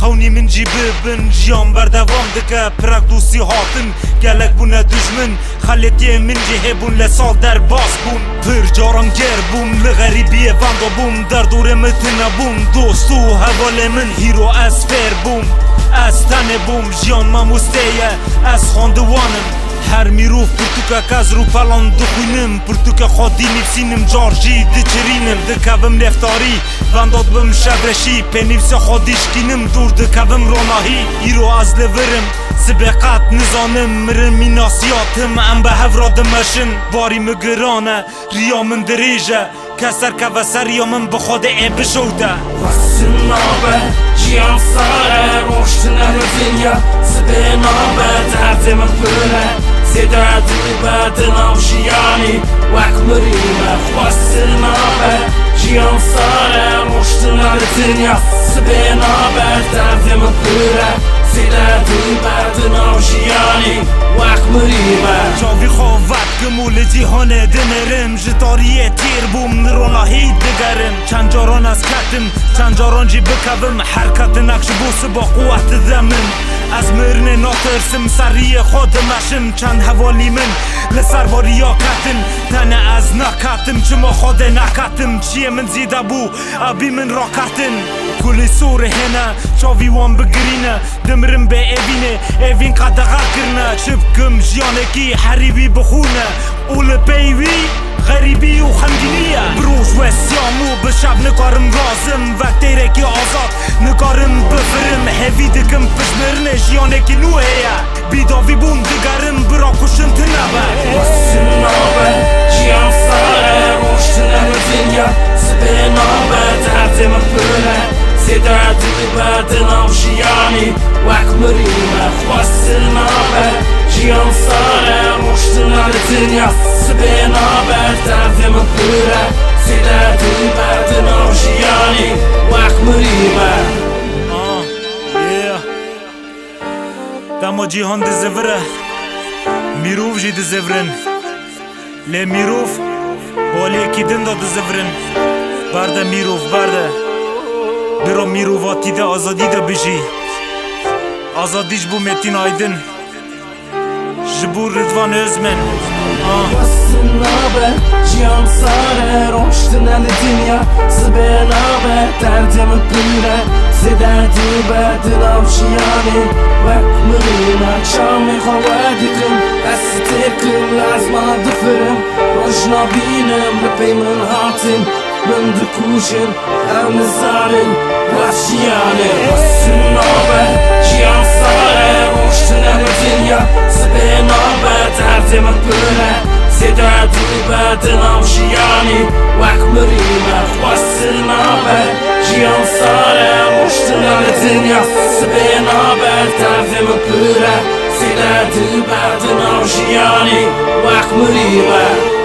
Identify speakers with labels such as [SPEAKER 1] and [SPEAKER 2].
[SPEAKER 1] خونی من جی ببن جیان بردوام دکه پرک دوستی هاتن گلک بونه دجمن خلیتی من جی هبون لسال در باس بون پر جاران گر بوم لغریبی واندا بوم در دور متنه بوم دوستو حوال من هیرو از فر بوم از تنه بوم جیان ماموستیه از خاندوانم هر میروف پرتوکه کز رو پلان دخوینم پرتوکه خودی نفسینم جارجی دچرینم دکوم نفتاری ونداد بم شبرشی پنیفس خودیشکینم دور دکوم روناهی ایرو از لورم سبقات نزانم مرم میناسیاتم ام به هفرادمشن باری مگرانه ریا من دریجه کسر که و سریا من بخود ای بشوته
[SPEAKER 2] واسه نابه جیان ساره روشت نرزینیا سبه نابه درد من بره زیده دلی بدنم جیانی وک مریمه واسه نابه جیان ساره روشت نرزینیا سبه نابه درد من بره زیده دلی بدنم جیانی وک مریمه
[SPEAKER 1] چاوی خواهد گمول جیهان دنرم جتاریه تیر بوم نروناهی دگرم چند جاران از کتم چند جاران جی بکوم حرکت نقش بوس با قوت دمم از مرن ناترسم سری خودمشم چند حوالی من لسرباری ها کتن تنه از نکتم چما خود نکتم چیه من زیده بو ابی من را کتن کلی سور هنه چاوی وان بگرینه دمرم به اوینه اوین قدغا کرنه چبکم جیانکی حریبی بخونه اول پیوی غریبی و خمگینیه بروش و سیامو بشب نکارم رازم وقتی که آزاد نکارم بفرم هفی دکم پشمرنه جیانکی نوهیه بیداوی بوم دگرم برا کشن تنبه
[SPEAKER 2] واسه نابه جیان ساره روشت نرزینیا سبه نابه درد من بره زیده دلی بدنم جیانی وک مریمه واسه نابه جیان ساره روشت نرزینیا سبه نابه درد من بره زیده دلی بدنم جیانی وک مریمه
[SPEAKER 1] دما جیهان دزوره میروف جی دزورن لی میروف بالی کی دن دا دزورن برده میروف برده برو میروفاتی ده آزادی ده بجی آزادیش بو متین آیدن جبور رضوان ازمن
[SPEAKER 2] واسه نابه جیان ساره روشت دنیا سبه نابه درد من بره زیده دل بدنم جیانی وک مریمه شامی خواهدی کم دست تکم لازم دفرم روش نبینم لپی من هاتم من دکوشم هم نزارن وحشیانه واسه نابه جیان ساره روشت دنیا سبه نابه درد من بره زیده دل بدنم جیانی وک مریمه واسه نابه جیان ساره روشت دنیا سبه نابه درد من بره زیده دل بدنم جیانی وک مریمه